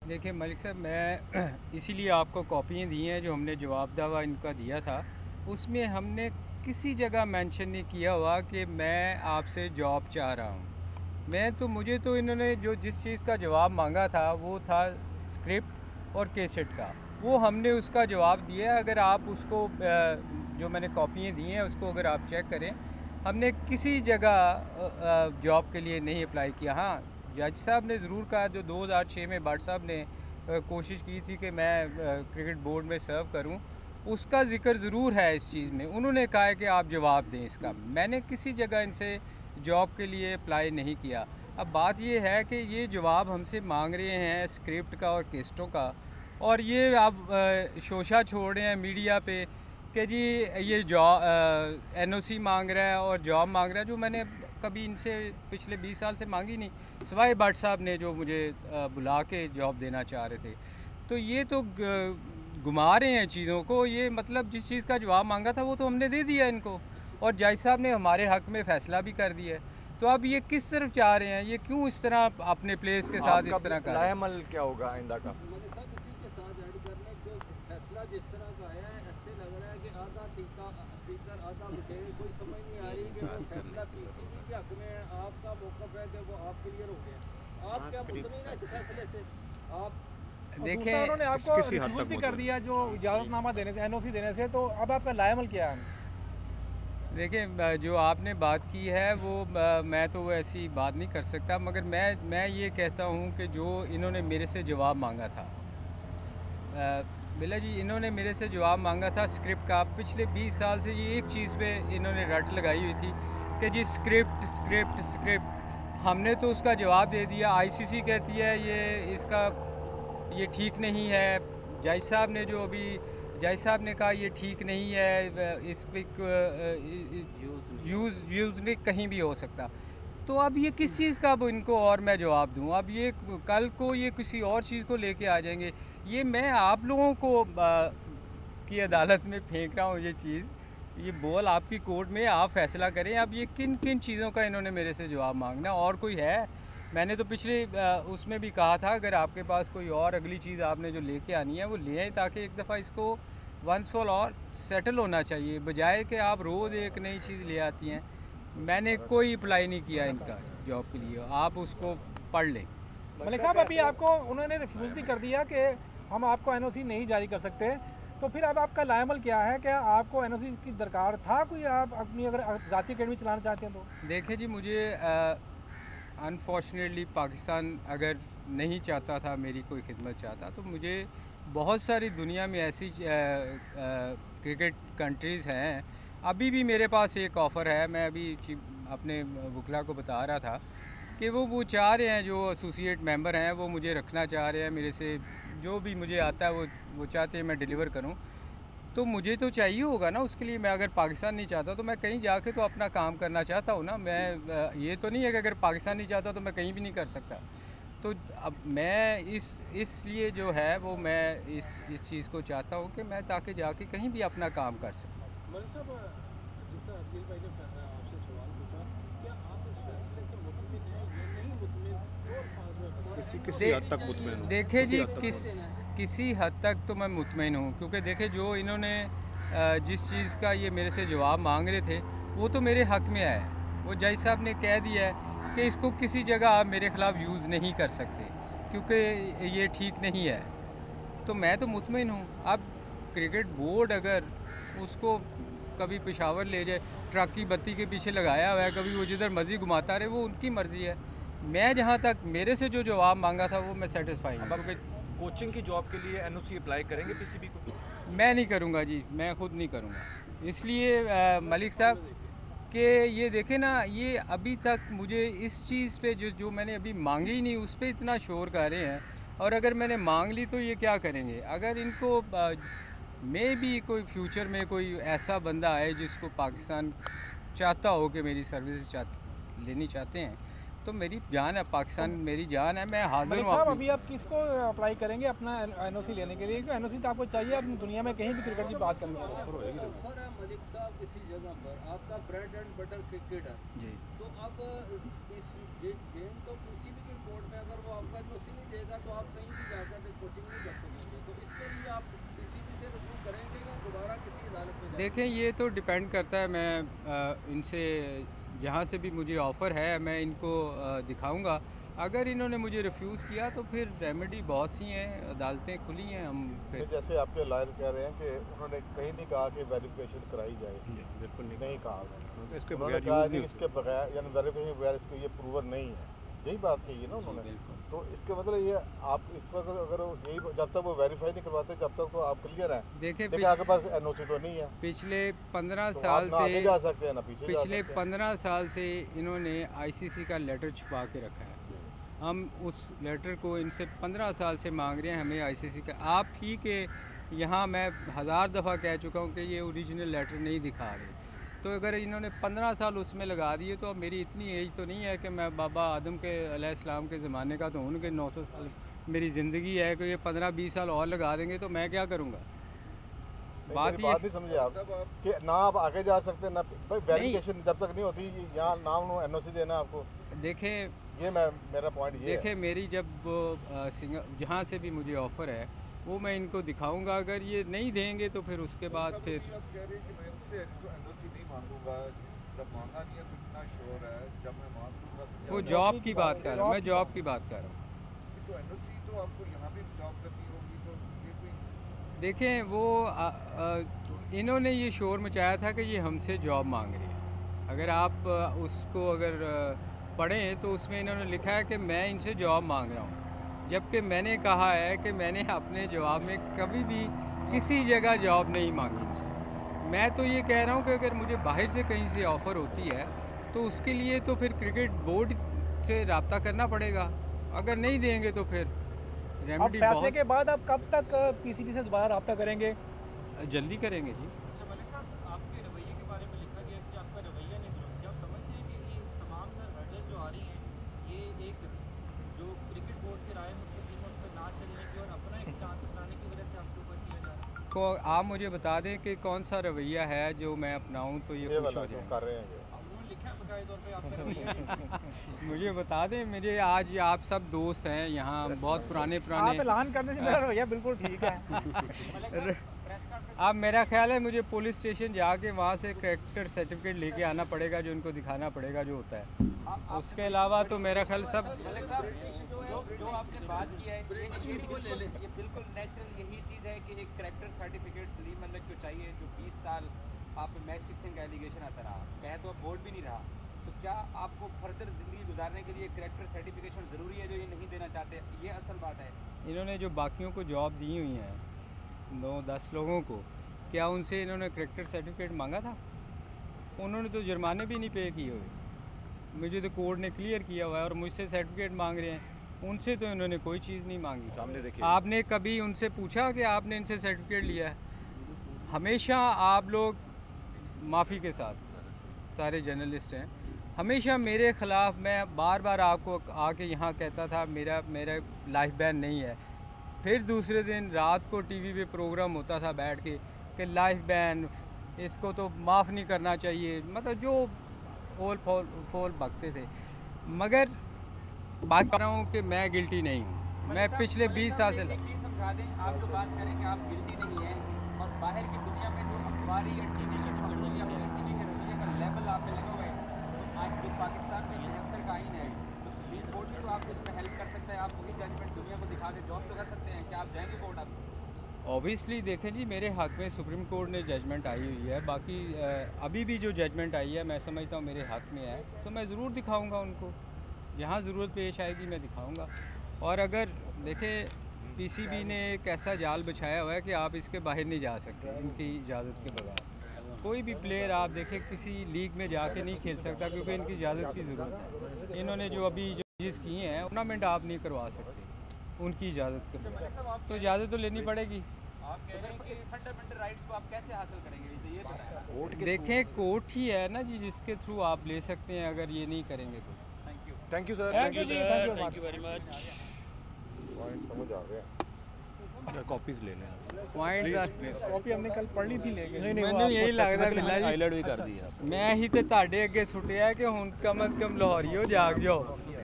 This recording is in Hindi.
देखिए मलिक साहब, मैं इसीलिए आपको कॉपियाँ दी हैं जो हमने जवाब दावा इनका दिया था। उसमें हमने किसी जगह मेंशन नहीं किया हुआ कि मैं आपसे जॉब चाह रहा हूँ। मैं तो मुझे तो इन्होंने जो जिस चीज़ का जवाब मांगा था वो था स्क्रिप्ट और कैसेट का। वो हमने उसका जवाब दिया है। अगर आप उसको जो मैंने कॉपियाँ दी हैं उसको अगर आप चेक करें, हमने किसी जगह जॉब के लिए नहीं अप्लाई किया। हाँ, जज साहब ने ज़रूर कहा, जो 2006 में भट्ट साहब ने कोशिश की थी कि मैं क्रिकेट बोर्ड में सर्व करूं, उसका ज़िक्र ज़रूर है इस चीज़ में। उन्होंने कहा है कि आप जवाब दें इसका। मैंने किसी जगह इनसे जॉब के लिए अप्लाई नहीं किया। अब बात ये है कि ये जवाब हमसे मांग रहे हैं स्क्रिप्ट का और केस्टों का, और ये अब शोशा छोड़ रहे हैं मीडिया पे कि जी ये जॉब एनओसी मांग रहा है और जॉब मांग रहा है, जो मैंने कभी इनसे पिछले 20 साल से मांगी नहीं, सिवाय भट्ट साहब ने जो मुझे बुला के जॉब देना चाह रहे थे। तो ये तो घुमा रहे हैं चीज़ों को। ये मतलब जिस चीज़ का जवाब मांगा था वो तो हमने दे दिया इनको, और जज साहब ने हमारे हक़ में फ़ैसला भी कर दिया है। तो अब ये किस तरफ चाह रहे हैं, ये क्यों इस तरह अपने प्लेस के साथ आपका इस तरह कर रहे हैं? लाएमल क्या होगा आइंदा का? मलिक साहब, इसी के साथ ऐड कर लें, जो फैसला जिस तरह का आया है, ऐसे लग रहा है कि आधा स्पीकर आधा बटेर, कोई समझ नहीं आ रही कि वो फैसला पीसीबी के हक में है, आपका मौक़िफ़ है कि वो आप क्लियर हो गया। आप क्या मुतमिन हैं इस फैसले से? आप और दूसरा देखें, उन्होंने आपको किसी हद रिफ्यूज़ तक भी कर मुतमिन दिया जो इजाज़तनामा देने से, एनओसी देने से, तो अब आपका लाएमल क्या है? देखिए, जो आपने बात की है वो मैं तो ऐसी बात नहीं कर सकता, मगर मैं ये कहता हूँ कि जो इन्होंने मेरे से जवाब मांगा था, बिल्ला जी, इन्होंने मेरे से जवाब मांगा था स्क्रिप्ट का। पिछले 20 साल से ये एक चीज़ पे इन्होंने रट लगाई हुई थी कि जी स्क्रिप्ट स्क्रिप्ट स्क्रिप्ट। हमने तो उसका जवाब दे दिया। आईसीसी कहती है ये ठीक नहीं है। जज साहब ने जो अभी जज साहब ने कहा ये ठीक नहीं है, इस पर यूज़ नहीं कहीं भी हो सकता। तो अब ये किस चीज़ का अब इनको और मैं जवाब दूँ? अब ये कल को ये किसी और चीज़ को लेके आ जाएंगे। ये मैं आप लोगों को की अदालत में फेंक रहा हूँ ये चीज़। ये बॉल आपकी कोर्ट में, आप फैसला करें। अब ये किन किन चीज़ों का इन्होंने मेरे से जवाब मांगना, और कोई है? मैंने तो पिछले उसमें भी कहा था, अगर आपके पास कोई और अगली चीज़ आपने जो लेके आनी है वो ले आएँ, ताकि एक दफ़ा इसको वंस फॉर ऑल सेटल होना चाहिए, बजाय कि आप रोज़ एक नई चीज़ ले आती हैं। मैंने कोई अप्लाई नहीं किया इनका जॉब के लिए, आप उसको पढ़ लें। मलिक साहब, अभी आपको उन्होंने रिफ्यूज़ भी कर दिया कि हम आपको एनओसी नहीं जारी कर सकते, तो फिर अब आपका लाएमल क्या है? क्या आपको एनओसी की दरकार था कोई? आप अपनी अगर ज़ाती अकेडमी चलाना चाहते हैं तो? देखिए जी, मुझे अनफॉर्चुनेटली पाकिस्तान अगर नहीं चाहता था, मेरी कोई खिदमत चाहता, तो मुझे बहुत सारी दुनिया में ऐसी क्रिकेट कंट्रीज़ हैं। अभी भी मेरे पास एक ऑफ़र है। मैं अभी अपने वकला को बता रहा था कि वो चाह रहे हैं, जो एसोसिएट मेंबर हैं वो मुझे रखना चाह रहे हैं। मेरे से जो भी मुझे आता है वो चाहते हैं मैं डिलीवर करूं। तो मुझे तो चाहिए होगा ना उसके लिए। मैं अगर पाकिस्तान नहीं चाहता तो मैं कहीं जाके तो अपना काम करना चाहता हूँ ना। मैं ये तो नहीं है कि अगर पाकिस्तान नहीं चाहता तो मैं कहीं भी नहीं कर सकता। तो अब मैं इसलिए जो है वो मैं इस चीज़ को चाहता हूँ कि मैं ताकि जाके कहीं भी अपना काम कर सकूँ। मलिक साहब, जैसा अकील भाई ने आपसे सवाल पूछा, क्या आप इस फैसले से मुतमिन हैं या नहीं मुतमिन? दो अल्फाज में बताएं। किसी हद तक मुतमिन हो? देखिए किसी जी, हद तक मुतमिन? किसी हद तक तो मैं मुतमिन हूँ, क्योंकि देखिए जो इन्होंने जिस चीज़ का ये मेरे से जवाब मांग रहे थे वो तो मेरे हक़ में आया है। वो जज साहब ने कह दिया है कि इसको किसी जगह आप मेरे ख़िलाफ़ यूज़ नहीं कर सकते, क्योंकि ये ठीक नहीं है। तो मैं तो मुतमिन हूँ। अब क्रिकेट बोर्ड अगर उसको कभी पेशावर ले जाए, ट्रक की बत्ती के पीछे लगाया हुआ है, कभी वो जिधर मर्जी घुमाता रहे, वो उनकी मर्ज़ी है। मैं जहाँ तक मेरे से जो जवाब मांगा था वो मैं सेटिस्फाई हूँ, अब आप क्योंकि कोचिंग की जॉब के लिए एनओसी अप्लाई करेंगे पीसीबी को? मैं नहीं करूँगा जी, मैं खुद नहीं करूँगा। इसलिए मलिक साहब कि ये देखें ना, ये अभी तक मुझे इस चीज़ पे जो जो मैंने अभी मांगी ही नहीं, उस पे इतना शोर कर रहे हैं। और अगर मैंने मांग ली तो ये क्या करेंगे? अगर इनको मे भी कोई फ्यूचर में कोई ऐसा बंदा आए जिसको पाकिस्तान चाहता हो कि मेरी सर्विस लेनी चाहते हैं, तो मेरी जान है, तो पाकिस्तान मेरी जान है, मैं हाजिर मलिक हूँ साहब, अपनी। अभी आप किसको अप्लाई करेंगे अपना एनओसी लेने के लिए? क्योंकि एनओसी तो आपको चाहिए अपनी दुनिया में कहीं भी क्रिकेट की बात करनी है। आपको ऑफर है मलिक साहब किसी जगह पर, आपका ब्रेड एंड बटर क्रिकेट है, जी, तो अब इस गेम तो पीसीबी की कोर्ट में अगर वो आपका एनओसी नहीं देगा तो आप कहीं भी जाकर देखें ये तो डिपेंड करता है, मैं इनसे जहाँ से भी मुझे ऑफ़र है मैं इनको दिखाऊंगा। अगर इन्होंने मुझे रिफ्यूज़ किया तो फिर रेमेडी बहुत सी हैं, अदालतें खुली हैं, हम फिर फिर जैसे आपके लॉयर कह रहे हैं कि उन्होंने कहीं नहीं कहा कि वेरिफिकेशन कराई जाए इसकी, बिल्कुल नहीं कहा इसके उन्होंने बगैर कहा यूज़ कि नहीं इसके बगैर यानी वेरिफिकेशन के बगैर इसको ये प्रूवर नहीं है, यही बात कही है ना उन्होंने। बिल्कुल। तो इसके मतलब ये आप इस वक्त अगर यही जब तक वो वेरीफाई नहीं करवाते जब तक तो आप क्लियर हैं, देखें लेकिन आपके पास एनओसी तो नहीं है, पिछले 15 तो साल आप ना आगे से जा सकते हैं ना पीछे जा पिछले सकते हैं। 15 साल से इन्होंने आईसीसी का लेटर छुपा के रखा है। हम उस लेटर को इनसे 15 साल से मांग रहे हैं, हमें आईसीसी का। आप ही के यहाँ मैं 1000 दफ़ा कह चुका हूँ कि ये ओरिजिनल लेटर नहीं दिखा रहे। तो अगर इन्होंने 15 साल उसमें लगा दिए तो अब मेरी इतनी एज तो नहीं है कि मैं बाबा आदम के अलैहिस्सलाम के ज़माने का तो हूँ कि 900 साल मेरी ज़िंदगी है कि ये 15-20 साल और लगा देंगे तो मैं क्या करूँगा। बात नहीं समझे आप कि ना आप आगे जा सकते ना भाई, वेरिफिकेशन जब तक नहीं होती यहाँ ना उन्होंने एनओसी देना आपको। देखें ये मेरा पॉइंट ये देखें मेरी जब वो जहाँ से भी मुझे ऑफ़र है वो मैं इनको दिखाऊंगा। अगर ये नहीं देंगे तो फिर उसके बाद फिर वो जॉब की बात कर रहा हूँ, मैं जॉब की बात कर रहा हूँ। देखें वो इन्होंने ये शोर मचाया था कि ये हमसे जॉब मांग रहे हैं। अगर आप उसको अगर पढ़ें तो उसमें इन्होंने लिखा है कि मैं इनसे जॉब मांग रहा हूँ, जबकि मैंने कहा है कि मैंने अपने जवाब में कभी भी किसी जगह जॉब नहीं मांगी इनसे। मैं तो ये कह रहा हूँ कि अगर मुझे बाहर से कहीं से ऑफ़र होती है तो उसके लिए तो फिर क्रिकेट बोर्ड से रब्ता करना पड़ेगा। अगर नहीं देंगे तो फिर अब रेमेडी फैसले बहुत के बाद आप कब तक पीसीबी से दोबारा रब्ता करेंगे? जल्दी करेंगे जी। मलिक साहब, आपके रवैये के बारे में लिखा गया कि आपका रवैया नहीं दुरुस्त। क्या आप समझते हैं कि ये तमाम हर्डल जो आ रही हैं ये एक जो क्रिकेट बोर्ड की राय मुस्तकीम उन पर ना चलने की और अपना एक स्टांस बनाने की वजह से आपके ऊपर किया जा रहा है? को आप मुझे बता दें कि कौन सा रवैया है जो मैं अपनाऊं तो ये खुश वाला हो जो जाए। कर रहे हैं ये। उन्होंने लिखा है बकाया तौर पे आपका रवैया नहीं। मुझे बता दें, मेरे आज आप सब दोस्त हैं यहाँ, बहुत पुराने आप पुराने। ऐलान करने से मेरा रवैया बिल्कुल ठीक है। मलिक साहब, प्रेस कॉन्फ्रेंस अब मेरा ख्याल है मुझे पुलिस स्टेशन जाके वहाँ से कैरेक्टर सर्टिफिकेट लेके आना पड़ेगा, जो उनको दिखाना पड़ेगा जो होता है। उसके अलावा तो मेरा ख्याल सब मलिक साहब, जो आपने बात की है ये बिल्कुल नेचुरल यही चीज़ है कि एक करेक्टर सर्टिफिकेट सलीम मलिक को चाहिए जो 20 साल आप पे मैच फिक्सिंग का एलिगेशन आता रहा, कहे तो अब बोर्ड भी नहीं रहा। तो क्या आपको फर्दर ज़िंदगी गुजारने के लिए करेक्टर सर्टिफिकेशन ज़रूरी है जो ये नहीं देना चाहते? ये असल बात है। इन्होंने जो बाकियों को जॉब दी हुई हैं 9-10 लोगों को, क्या उनसे इन्होंने करेक्टर सर्टिफिकेट मांगा था? उन्होंने तो जुर्माने भी नहीं पे किए हुए। मुझे तो कोर्ट ने क्लियर किया हुआ है और मुझसे सर्टिफिकेट मांग रहे हैं। उनसे तो इन्होंने कोई चीज़ नहीं मांगी। सामने देखिए। आपने कभी उनसे पूछा कि आपने इनसे सर्टिफिकेट लिया है? हमेशा आप लोग माफ़ी के साथ सारे जर्नलिस्ट हैं, हमेशा मेरे ख़िलाफ़ मैं बार बार आपको आके यहाँ कहता था मेरा लाइफ बैन नहीं है। फिर दूसरे दिन रात को टीवी पे प्रोग्राम होता था बैठ के कि लाइफ बैन, इसको तो माफ़ नहीं करना चाहिए, मतलब जो ओल फोल बकते थे। मगर बात कर रहा हूँ कि मैं गिल्टी नहीं हूँ। मैं पिछले 20 साल से एक चीज़ समझा दें, आप जो बात करें कि आप गिल्टी नहीं हैं और बाहर की दुनिया में जो अखबारी या टीवी की खबरों या पीसीबी के रवैये का लेवल आप पे लगा हुआ है, तो आज जो पाकिस्तान में 73 का आइन है तो सुप्रीम कोर्ट भी तो आपको इसमें हेल्प कर सकता है। आप वही जजमेंट दुनिया को दिखा के जॉब तो कर सकते हैं। क्या आप जाएंगे कोर्ट? आप ऑब्वियसली देखें जी, मेरे हक़ में सुप्रीम कोर्ट ने जजमेंट आई हुई है। बाकी अभी भी जो जजमेंट आई है मैं समझता हूँ मेरे हक़ में है, तो मैं ज़रूर दिखाऊँगा उनको, जहाँ ज़रूरत पेश आएगी मैं दिखाऊँगा। और अगर देखें पीसीबी ने एक ऐसा जाल बिछाया हुआ है कि आप इसके बाहर नहीं जा सकते इनकी इजाज़त के बगैर। कोई भी प्लेयर आप देखें किसी लीग में जाके नहीं खेल सकता क्योंकि इनकी इजाज़त की ज़रूरत है। इन्होंने जो अभी जो चीज़ की हैं टूर्नामेंट आप नहीं करवा सकते उनकी इजाज़त के बगैर, तो इजाज़त तो लेनी पड़ेगी। आप कह रहे हैं कि इस फंडामेंटल राइट्स को आप कैसे हासिल करेंगे? तो ये बताएं। देखें कोर्ट ही है ना जी जिसके थ्रू आप ले सकते हैं, अगर ये नहीं करेंगे तो। Thank you sir. Thank you ji, thank you very much. Point समझ आ गया। कॉपीज ले लें। पॉइंट कॉपी हमने कल पढ़ ली थी लेके। ਮੈਨੂੰ यही लगदा बिल्ला जी हाईलाइट भी कर दी है। मैं ही ਤੇ ਤੁਹਾਡੇ ਅੱਗੇ ਸੁੱਟਿਆ ਕਿ ਹੁਣ ਕਮ ਅਜ਼ ਕਮ ਲਾਹੌਰੀਓ ਜਾਗ ਜਾਓ।